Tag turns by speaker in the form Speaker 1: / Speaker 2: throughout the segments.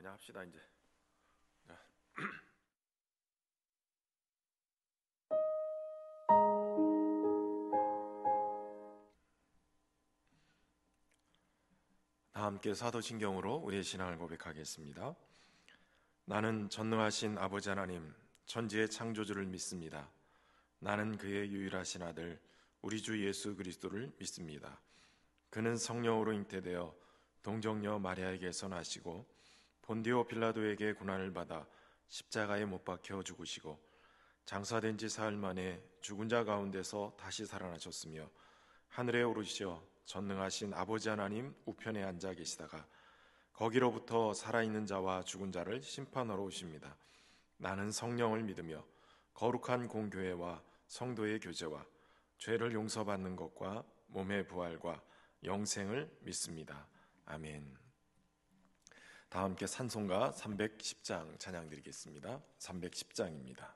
Speaker 1: 그냥 합시다 이제. 자. 다 함께 사도신경으로 우리의 신앙을 고백하겠습니다. 나는 전능하신 아버지 하나님, 천지의 창조주를 믿습니다. 나는 그의 유일하신 아들, 우리 주 예수 그리스도를 믿습니다. 그는 성령으로 잉태되어 동정녀 마리아에게서 나시고 본디오 빌라도에게 고난을 받아 십자가에 못 박혀 죽으시고 장사된 지 사흘 만에 죽은 자 가운데서 다시 살아나셨으며 하늘에 오르시어 전능하신 아버지 하나님 우편에 앉아 계시다가 거기로부터 살아있는 자와 죽은 자를 심판하러 오십니다. 나는 성령을 믿으며 거룩한 공교회와 성도의 교제와 죄를 용서받는 것과 몸의 부활과 영생을 믿습니다. 아멘. 다 함께 찬송가 310장 찬양 드리겠습니다. 310장입니다.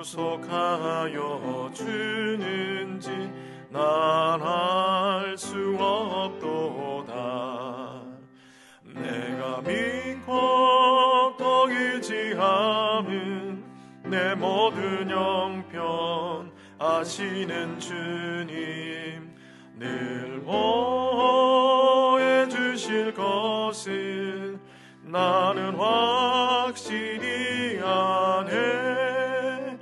Speaker 1: 구속하여 주는지 난 알 수 없도다. 내가 믿고 또 의지함은 내 모든 형편 아시는 주님 늘 보호해 주실 것을 나는 확실히 아네.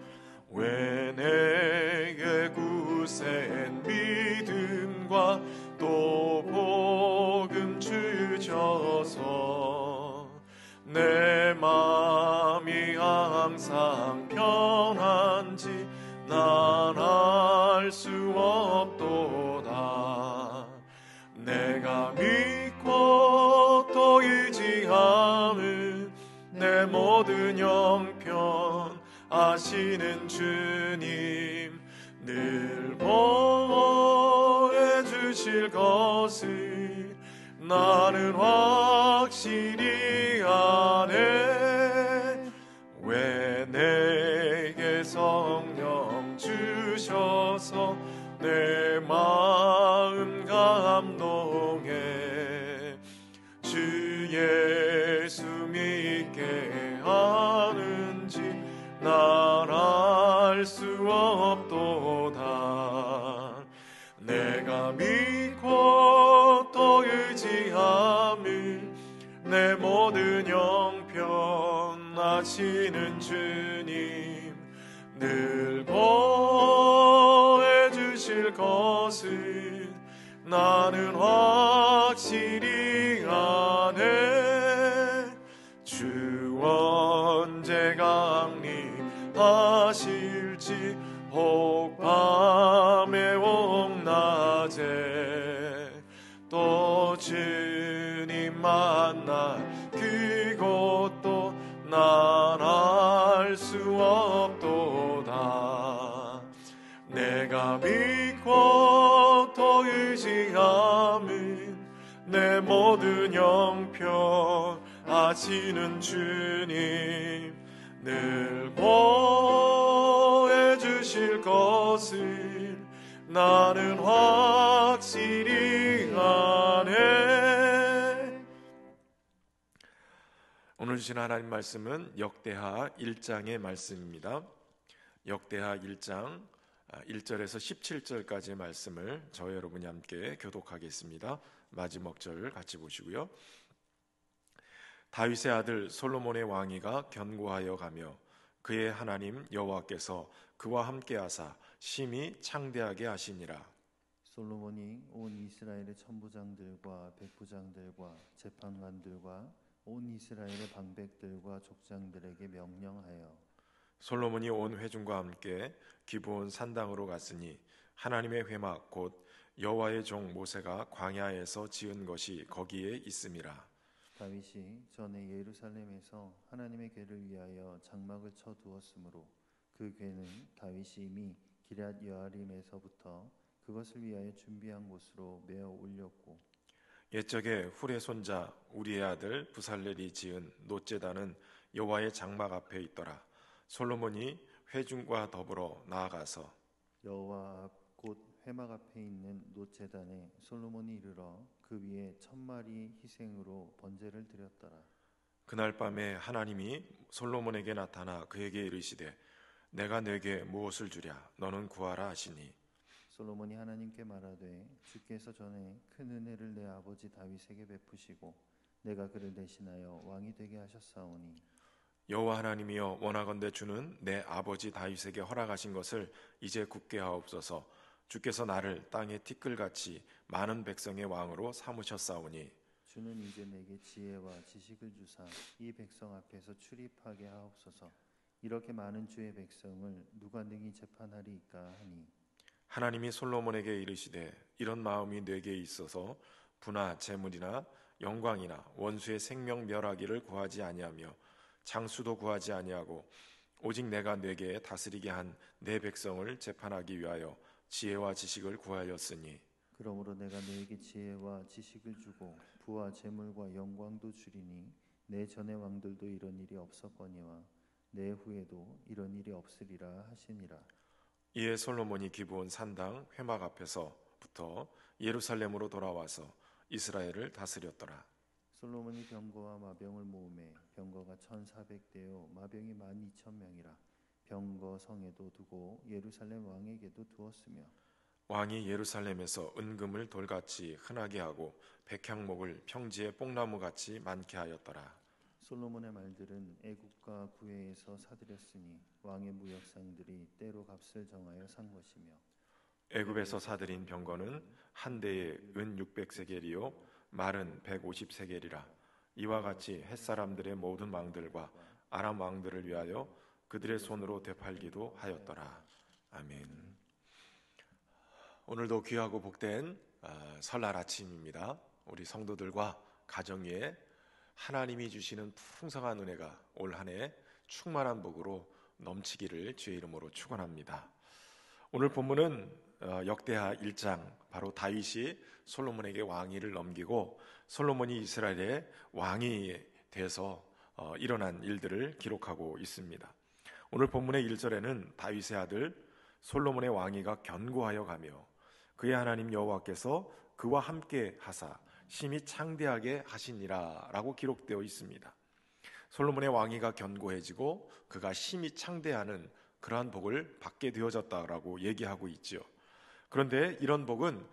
Speaker 1: 왜 내게 굳센 믿음과 또 복음 주셔서 내 마음이 항상 편한지 난 알 수 없도다. 내가 믿고 또 의지함은 내 모든 형편 아시는 주님 늘 보호해 주실 것을 나는 확실히 아네. 왜 내게 성령 주셔서 내 마음 감동해 주 예수 믿게 하는지 난 알 수 없도다. 내가 믿고 또 의지함을 내 모든 형편 아시는 주님 늘 보호해 주실 것을 나는 확실히 아네. 주 언제 강림하실지 혹 밤에 혹 낮에 또 주님 만날 그곳도 난 알 수 없도다. 내가 믿고 또 의지함은 내 모든 형편 아시는 주님 늘 보호해 주실 것을 나는 확실히 아네. 오늘 주신 하나님 말씀은 역대하 1장의 말씀입니다. 역대하 1장 1절에서 17절까지의 말씀을 저와 여러분이 함께 교독하겠습니다. 마지막 절 같이 보시고요. 다윗의 아들 솔로몬의 왕위가 견고하여 가며 그의 하나님 여호와께서 그와 함께하사 심히 창대하게 하시니라.
Speaker 2: 솔로몬이 온 이스라엘의 천부장들과 백부장들과 재판관들과 온 이스라엘의 방백들과 족장들에게 명령하여
Speaker 1: 솔로몬이 온 회중과 함께 기브온 산당으로 갔으니 하나님의 회막 곧 여호와의 종 모세가 광야에서 지은 것이 거기에 있음이라.
Speaker 2: 다윗이 전에 예루살렘에서 하나님의 궤를 위하여 장막을 쳐 두었으므로 그 궤는 다윗이 이미 기럇 여아림에서부터 그것을 위하여 준비한 곳으로 메어 올렸고
Speaker 1: 옛적에 훌의 손자 우리의 아들 부살렐이 지은 놋제단은 여호와의 장막 앞에 있더라. 솔로몬이 회중과 더불어 나아가서
Speaker 2: 여호와 앞 곧 회막 앞에 있는 놋제단에 솔로몬이 이르러 그 위에 1000마리 희생으로 번제를 드렸더라.
Speaker 1: 그날 밤에 하나님이 솔로몬에게 나타나 그에게 이르시되 내가 네게 무엇을 주랴 너는 구하라 하시니
Speaker 2: 솔로몬이 하나님께 말하되 주께서 전에 큰 은혜를 내 아버지 다윗에게 베푸시고 내가 그를 대신하여 왕이 되게 하셨사오니
Speaker 1: 여호와 하나님이여 원하건대 주는 내 아버지 다윗에게 허락하신 것을 이제 굳게 하옵소서. 주께서 나를 땅의 티끌같이 많은 백성의 왕으로 삼으셨사오니
Speaker 2: 주는 이제 내게 지혜와 지식을 주사 이 백성 앞에서 출입하게 하옵소서. 이렇게 많은 주의 백성을 누가 능히 재판하리이까 하니
Speaker 1: 하나님이 솔로몬에게 이르시되 이런 마음이 네게 있어서 부나 재물이나 영광이나 원수의 생명 멸하기를 구하지 아니하며 장수도 구하지 아니하고 오직 내가 네게 다스리게 한 내 백성을 재판하기 위하여 지혜와 지식을 구하였으니
Speaker 2: 그러므로 내가 너에게 지혜와 지식을 주고 부와 재물과 영광도 주리니 내 전의 왕들도 이런 일이 없었거니와 내 후에도 이런 일이 없으리라 하시니라.
Speaker 1: 이에 솔로몬이 기브온 산당 회막 앞에서부터 예루살렘으로 돌아와서 이스라엘을 다스렸더라.
Speaker 2: 솔로몬이 병거와 마병을 모으매 병거가 1400대요 마병이 12000명이라. 병거 성에도 두고 예루살렘 왕에게도 두었으며
Speaker 1: 왕이 예루살렘에서 은금을 돌같이 흔하게 하고 백향목을 평지에 뽕나무같이 많게 하였더라.
Speaker 2: 솔로몬의 말들은 애국과 구해에서 사들였으니 왕의 무역상들이 때로 값을 정하여 산 것이며
Speaker 1: 애굽에서 사들인 병거는 한 대에 은 600세겔이요 말은 150세겔이라. 이와 같이 햇사람들의 모든 왕들과 아람 왕들을 위하여 그들의 손으로 되팔기도 하였더라. 아멘. 오늘도 귀하고 복된 설날 아침입니다. 우리 성도들과 가정 위에 하나님이 주시는 풍성한 은혜가 올 한 해 충만한 복으로 넘치기를 주의 이름으로 축원합니다. 오늘 본문은 역대하 1장 바로 다윗이 솔로몬에게 왕위를 넘기고 솔로몬이 이스라엘의 왕이 돼서 일어난 일들을 기록하고 있습니다. 오늘 본문의 1절에는 다윗의 아들 솔로몬의 왕위가 견고하여 가며 그의 하나님 여호와께서 그와 함께 하사 심히 창대하게 하시니라 라고 기록되어 있습니다. 솔로몬의 왕위가 견고해지고 그가 심히 창대하는 그러한 복을 받게 되어졌다라고 얘기하고 있죠. 그런데 이런 복은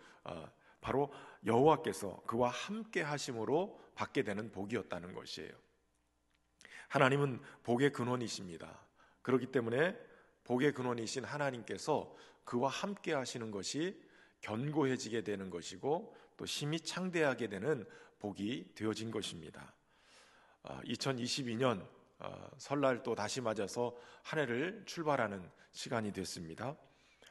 Speaker 1: 바로 여호와께서 그와 함께 하심으로 받게 되는 복이었다는 것이에요. 하나님은 복의 근원이십니다. 그렇기 때문에 복의 근원이신 하나님께서 그와 함께 하시는 것이 견고해지게 되는 것이고 또 심히 창대하게 되는 복이 되어진 것입니다. 2022년 설날 또 다시 맞아서 한 해를 출발하는 시간이 됐습니다.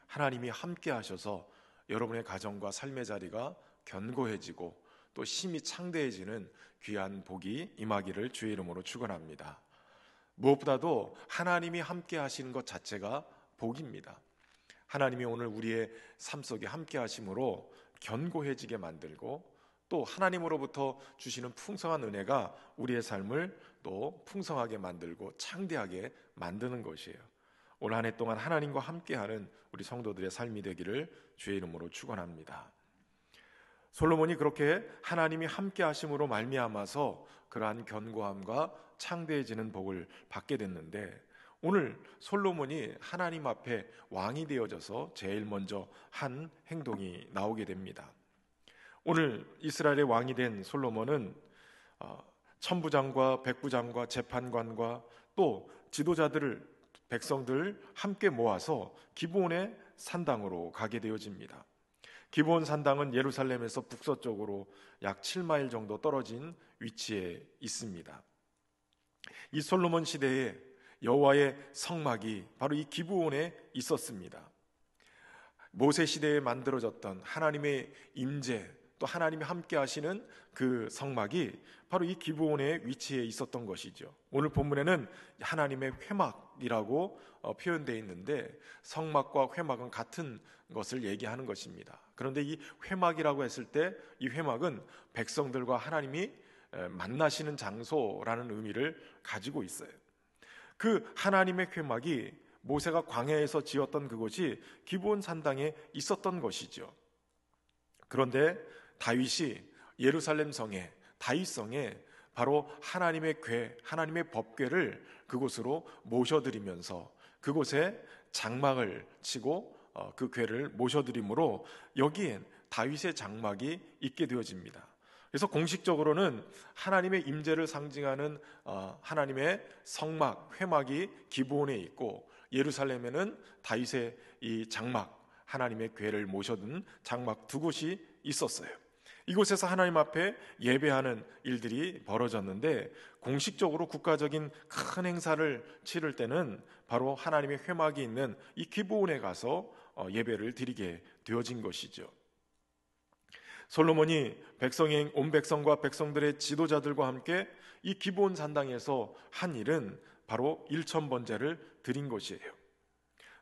Speaker 1: 하나님이 함께 하셔서 여러분의 가정과 삶의 자리가 견고해지고 또 심히 창대해지는 귀한 복이 임하기를 주의 이름으로 축원합니다. 무엇보다도 하나님이 함께 하시는 것 자체가 복입니다. 하나님이 오늘 우리의 삶 속에 함께 하심으로 견고해지게 만들고 또 하나님으로부터 주시는 풍성한 은혜가 우리의 삶을 또 풍성하게 만들고 창대하게 만드는 것이에요. 올 한 해 동안 하나님과 함께하는 우리 성도들의 삶이 되기를 주의 이름으로 축원합니다. 솔로몬이 그렇게 하나님이 함께 하심으로 말미암아서 그러한 견고함과 창대해지는 복을 받게 됐는데 오늘 솔로몬이 하나님 앞에 왕이 되어져서 제일 먼저 한 행동이 나오게 됩니다. 오늘 이스라엘의 왕이 된 솔로몬은 천부장과 백부장과 재판관과 또 지도자들을 백성들 함께 모아서 기브온의 산당으로 가게 되어집니다. 기브온 산당은 예루살렘에서 북서쪽으로 약 7마일 정도 떨어진 위치에 있습니다. 이 솔로몬 시대에 여호와의 성막이 바로 이 기브온에 있었습니다. 모세 시대에 만들어졌던 하나님의 임재 또 하나님이 함께 하시는 그 성막이 바로 이 기브온의 위치에 있었던 것이죠. 오늘 본문에는 하나님의 회막이라고 표현되어 있는데 성막과 회막은 같은 것을 얘기하는 것입니다. 그런데 이 회막이라고 했을 때 이 회막은 백성들과 하나님이 만나시는 장소라는 의미를 가지고 있어요. 그 하나님의 회막이 모세가 광야에서 지었던 그곳이 기브온 산당에 있었던 것이죠. 그런데 다윗이 예루살렘 성에, 다윗성에 바로 하나님의 궤, 하나님의 법궤를 그곳으로 모셔드리면서 그곳에 장막을 치고 그 궤를 모셔드림으로 여기엔 다윗의 장막이 있게 되어집니다. 그래서 공식적으로는 하나님의 임재를 상징하는 하나님의 성막, 회막이 기브온에 있고 예루살렘에는 다윗의 이 장막, 하나님의 궤를 모셔둔 장막 두 곳이 있었어요. 이곳에서 하나님 앞에 예배하는 일들이 벌어졌는데 공식적으로 국가적인 큰 행사를 치를 때는 바로 하나님의 회막이 있는 이 기브온에 가서 예배를 드리게 되어진 것이죠. 솔로몬이 온 백성과 백성들의 지도자들과 함께 이 기브온 산당에서 한 일은 바로 일천번제를 드린 것이에요.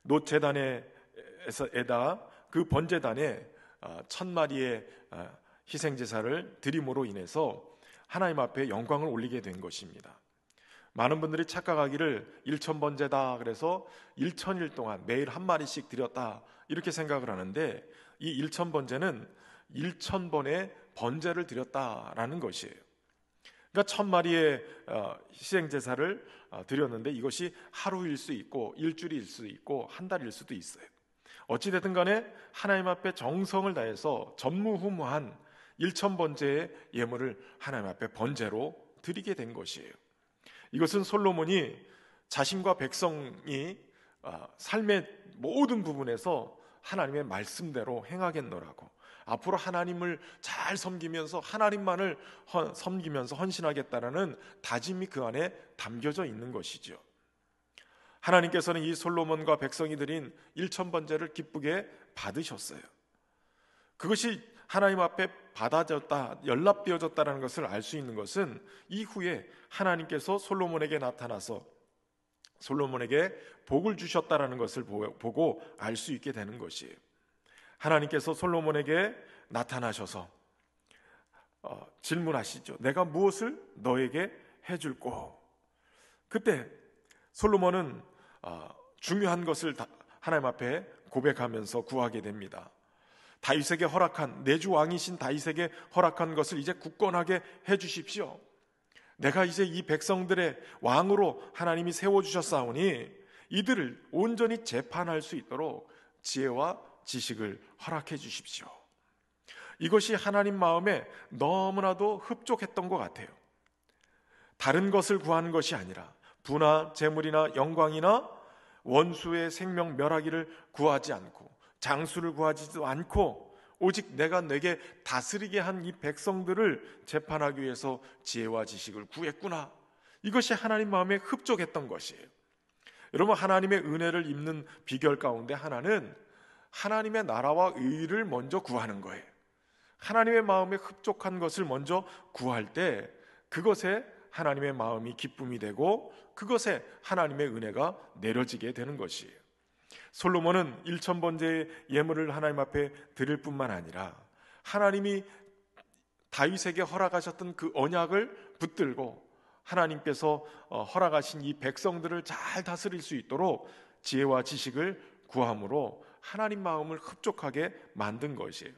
Speaker 1: 놋 제단에다 그 번제단에 1000마리의 희생제사를 드림으로 인해서 하나님 앞에 영광을 올리게 된 것입니다. 많은 분들이 착각하기를 1000번제다 그래서 1000일 동안 매일 한 마리씩 드렸다 이렇게 생각을 하는데 이 1000번제는 1000번의 번제를 드렸다라는 것이에요. 그러니까 1000마리의 희생제사를 드렸는데 이것이 하루일 수 있고 일주일일 수 있고 한 달일 수도 있어요. 어찌됐든 간에 하나님 앞에 정성을 다해서 전무후무한 1000번제의 예물을 하나님 앞에 번제로 드리게 된 것이에요. 이것은 솔로몬이 자신과 백성이 삶의 모든 부분에서 하나님의 말씀대로 행하겠노라고, 앞으로 하나님을 잘 섬기면서 하나님만을 섬기면서 헌신하겠다라는 다짐이 그 안에 담겨져 있는 것이죠. 하나님께서는 이 솔로몬과 백성이 드린 1000번제를 기쁘게 받으셨어요. 그것이 하나님 앞에 받아졌다, 연락되어졌다는 것을 알 수 있는 것은 이후에 하나님께서 솔로몬에게 나타나서 솔로몬에게 복을 주셨다라는 것을 보고 알 수 있게 되는 것이에요. 하나님께서 솔로몬에게 나타나셔서 질문하시죠. 내가 무엇을 너에게 해줄꼬? 그때 솔로몬은 중요한 것을 하나님 앞에 고백하면서 구하게 됩니다. 다윗에게 허락한, 내주 왕이신 다윗에게 허락한 것을 이제 굳건하게 해주십시오. 내가 이제 이 백성들의 왕으로 하나님이 세워주셨사오니 이들을 온전히 재판할 수 있도록 지혜와 지식을 허락해 주십시오. 이것이 하나님 마음에 너무나도 흡족했던 것 같아요. 다른 것을 구하는 것이 아니라 부나 재물이나 영광이나 원수의 생명 멸하기를 구하지 않고 장수를 구하지도 않고 오직 내가 내게 다스리게 한 이 백성들을 재판하기 위해서 지혜와 지식을 구했구나. 이것이 하나님 마음에 흡족했던 것이에요. 여러분, 하나님의 은혜를 입는 비결 가운데 하나는 하나님의 나라와 의를 먼저 구하는 거예요. 하나님의 마음에 흡족한 것을 먼저 구할 때 그것에 하나님의 마음이 기쁨이 되고 그것에 하나님의 은혜가 내려지게 되는 것이에요. 솔로몬은 1000번제의 예물을 하나님 앞에 드릴 뿐만 아니라 하나님이 다윗에게 허락하셨던 그 언약을 붙들고 하나님께서 허락하신 이 백성들을 잘 다스릴 수 있도록 지혜와 지식을 구함으로 하나님 마음을 흡족하게 만든 것이에요.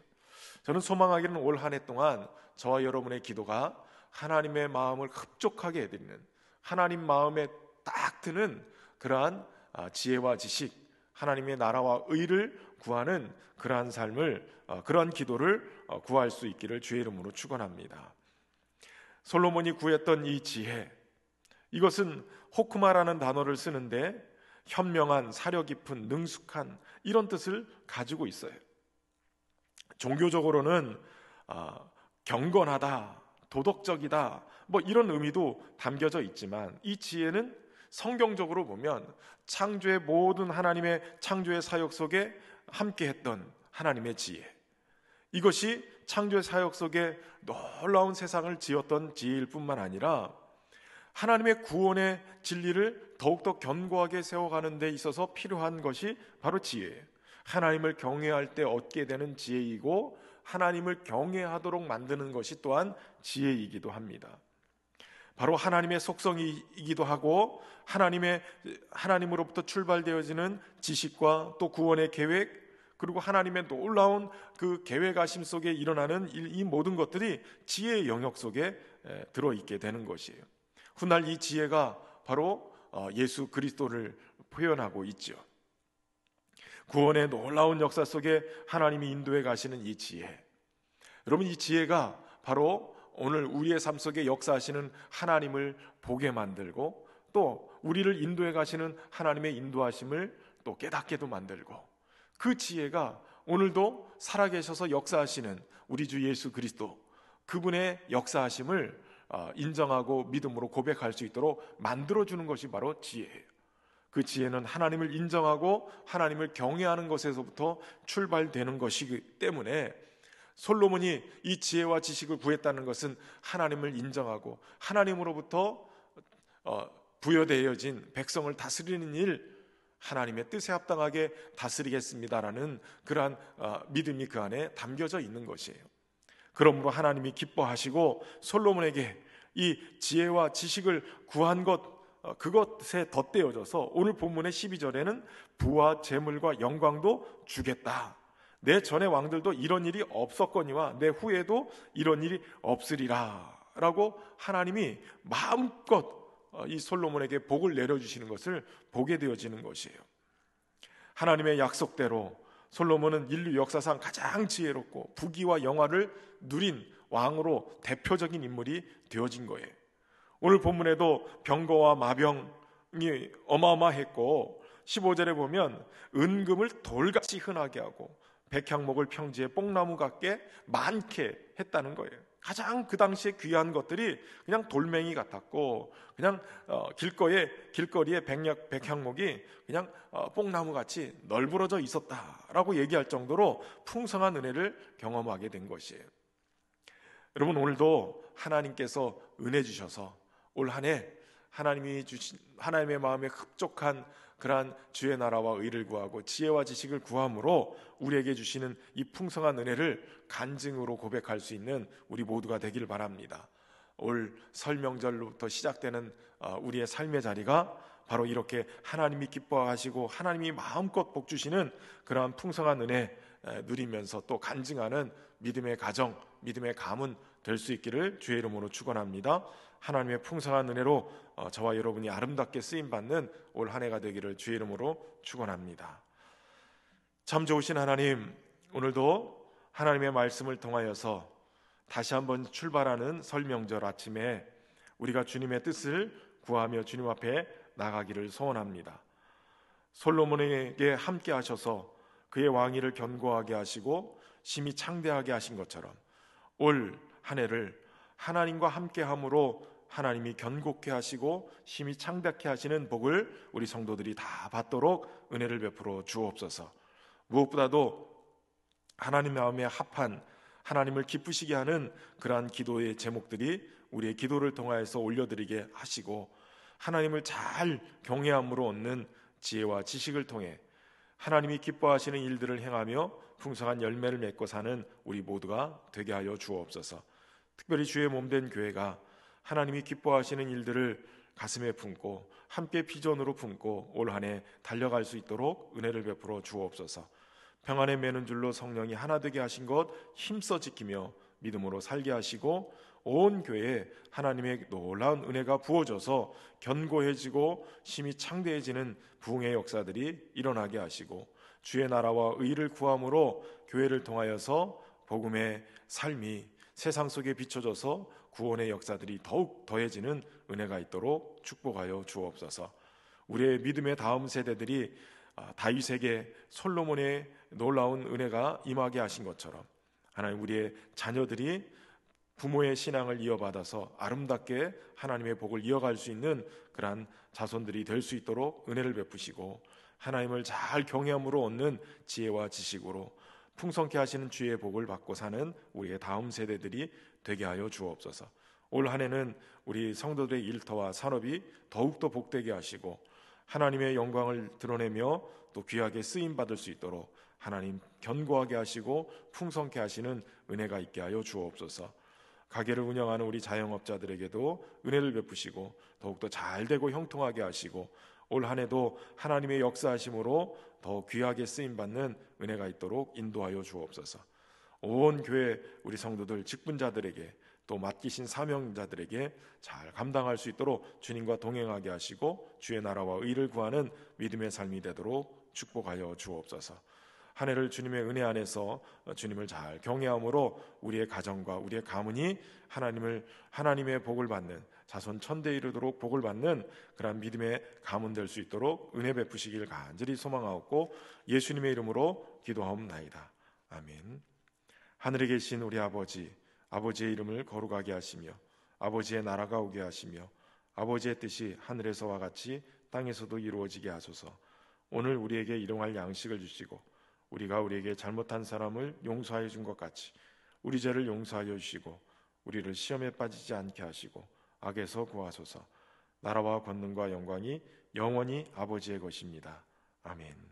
Speaker 1: 저는 소망하기는 올 한 해 동안 저와 여러분의 기도가 하나님의 마음을 흡족하게 해드리는, 하나님 마음에 딱 드는 그러한 지혜와 지식, 하나님의 나라와 의를 구하는 그러한 삶을, 그러한 기도를 구할 수 있기를 주의 이름으로 축원합니다. 솔로몬이 구했던 이 지혜, 이것은 호크마라는 단어를 쓰는데 현명한, 사려 깊은, 능숙한 이런 뜻을 가지고 있어요. 종교적으로는 경건하다, 도덕적이다 뭐 이런 의미도 담겨져 있지만 이 지혜는 성경적으로 보면 창조의 모든 하나님의 창조의 사역 속에 함께했던 하나님의 지혜, 이것이 창조의 사역 속에 놀라운 세상을 지었던 지혜일 뿐만 아니라 하나님의 구원의 진리를 더욱더 견고하게 세워가는 데 있어서 필요한 것이 바로 지혜예요. 하나님을 경외할 때 얻게 되는 지혜이고 하나님을 경외하도록 만드는 것이 또한 지혜이기도 합니다. 바로 하나님의 속성이기도 하고 하나님으로부터 출발되어지는 지식과 또 구원의 계획, 그리고 하나님의 놀라운 그 계획하심 속에 일어나는 이 모든 것들이 지혜의 영역 속에 들어있게 되는 것이에요. 훗날 이 지혜가 바로 예수 그리스도를 표현하고 있죠. 구원의 놀라운 역사 속에 하나님이 인도해 가시는 이 지혜, 여러분, 이 지혜가 바로 오늘 우리의 삶 속에 역사하시는 하나님을 보게 만들고 또 우리를 인도해 가시는 하나님의 인도하심을 또 깨닫게도 만들고, 그 지혜가 오늘도 살아계셔서 역사하시는 우리 주 예수 그리스도, 그분의 역사하심을 인정하고 믿음으로 고백할 수 있도록 만들어주는 것이 바로 지혜예요. 그 지혜는 하나님을 인정하고 하나님을 경외하는 것에서부터 출발되는 것이기 때문에 솔로몬이 이 지혜와 지식을 구했다는 것은 하나님을 인정하고 하나님으로부터 부여되어진 백성을 다스리는 일, 하나님의 뜻에 합당하게 다스리겠습니다라는 그러한 믿음이 그 안에 담겨져 있는 것이에요. 그러므로 하나님이 기뻐하시고 솔로몬에게 이 지혜와 지식을 구한 그것에 덧대어져서 오늘 본문의 12절에는 부와 재물과 영광도 주겠다. 내 전의 왕들도 이런 일이 없었거니와 내 후에도 이런 일이 없으리라 라고 하나님이 마음껏 이 솔로몬에게 복을 내려주시는 것을 보게 되어지는 것이에요. 하나님의 약속대로 솔로몬은 인류 역사상 가장 지혜롭고 부귀와 영화를 누린 왕으로 대표적인 인물이 되어진 거예요. 오늘 본문에도 병거와 마병이 어마어마했고 15절에 보면 은금을 돌같이 흔하게 하고 백향목을 평지에 뽕나무 같게 많게 했다는 거예요. 가장 그 당시에 귀한 것들이 그냥 돌멩이 같았고 그냥 길거리에 백향목이 그냥 뽕나무 같이 널브러져 있었다라고 얘기할 정도로 풍성한 은혜를 경험하게 된 것이에요. 여러분, 오늘도 하나님께서 은혜 주셔서 올 한 해 하나님이 주신 하나님의 마음에 흡족한 그러한 주의 나라와 의를 구하고 지혜와 지식을 구함으로 우리에게 주시는 이 풍성한 은혜를 간증으로 고백할 수 있는 우리 모두가 되길 바랍니다. 올 설 명절로부터 시작되는 우리의 삶의 자리가 바로 이렇게 하나님이 기뻐하시고 하나님이 마음껏 복 주시는 그러한 풍성한 은혜 누리면서 또 간증하는 믿음의 가정, 믿음의 가문 될 수 있기를 주의 이름으로 축원합니다. 하나님의 풍성한 은혜로 저와 여러분이 아름답게 쓰임받는 올 한 해가 되기를 주의 이름으로 축원합니다. 참 좋으신 하나님, 오늘도 하나님의 말씀을 통하여서 다시 한번 출발하는 설 명절 아침에 우리가 주님의 뜻을 구하며 주님 앞에 나가기를 소원합니다. 솔로몬에게 함께 하셔서 그의 왕위를 견고하게 하시고 심히 창대하게 하신 것처럼 올 한 해를 하나님과 함께함으로 하나님이 견고케 하시고 심히 창대케 하시는 복을 우리 성도들이 다 받도록 은혜를 베풀어 주옵소서. 무엇보다도 하나님 마음에 합한 하나님을 기쁘시게 하는 그러한 기도의 제목들이 우리의 기도를 통하여서 올려드리게 하시고 하나님을 잘 경외함으로 얻는 지혜와 지식을 통해 하나님이 기뻐하시는 일들을 행하며 풍성한 열매를 맺고 사는 우리 모두가 되게 하여 주옵소서. 특별히 주의 몸된 교회가 하나님이 기뻐하시는 일들을 가슴에 품고 함께 비전으로 품고 올 한 해 달려갈 수 있도록 은혜를 베풀어 주옵소서. 평안에 매는 줄로 성령이 하나 되게 하신 것 힘써 지키며 믿음으로 살게 하시고 온 교회에 하나님의 놀라운 은혜가 부어져서 견고해지고 심히 창대해지는 부흥의 역사들이 일어나게 하시고 주의 나라와 의를 구함으로 교회를 통하여서 복음의 삶이 세상 속에 비춰져서 구원의 역사들이 더욱 더해지는 은혜가 있도록 축복하여 주옵소서. 우리의 믿음의 다음 세대들이 다윗에게 솔로몬의 놀라운 은혜가 임하게 하신 것처럼 하나님, 우리의 자녀들이 부모의 신앙을 이어받아서 아름답게 하나님의 복을 이어갈 수 있는 그러한 자손들이 될 수 있도록 은혜를 베푸시고 하나님을 잘 경외함으로 얻는 지혜와 지식으로 풍성케 하시는 주의 복을 받고 사는 우리의 다음 세대들이 되게 하여 주옵소서. 올 한 해는 우리 성도들의 일터와 산업이 더욱더 복되게 하시고 하나님의 영광을 드러내며 또 귀하게 쓰임 받을 수 있도록 하나님 견고하게 하시고 풍성케 하시는 은혜가 있게 하여 주옵소서. 가게를 운영하는 우리 자영업자들에게도 은혜를 베푸시고 더욱더 잘되고 형통하게 하시고 올 한 해도 하나님의 역사하심으로 더 귀하게 쓰임받는 은혜가 있도록 인도하여 주옵소서. 온 교회 우리 성도들 직분자들에게 또 맡기신 사명자들에게 잘 감당할 수 있도록 주님과 동행하게 하시고 주의 나라와 의를 구하는 믿음의 삶이 되도록 축복하여 주옵소서. 한 해를 주님의 은혜 안에서 주님을 잘 경외함으로 우리의 가정과 우리의 가문이 하나님의 복을 받는 자손 천대에 이르도록 복을 받는 그러한 믿음의 가문 될 수 있도록 은혜 베푸시길 간절히 소망하옵고 예수님의 이름으로 기도하옵나이다. 아멘. 하늘에 계신 우리 아버지의 이름을 거룩하게 하시며 아버지의 나라가 오게 하시며 아버지의 뜻이 하늘에서와 같이 땅에서도 이루어지게 하소서. 오늘 우리에게 일용할 양식을 주시고 우리가 우리에게 잘못한 사람을 용서하여 준 것 같이 우리 죄를 용서하여 주시고 우리를 시험에 빠지지 않게 하시고 악에서 구하소서. 나라와 권능과 영광이 영원히 아버지의 것입니다. 아멘.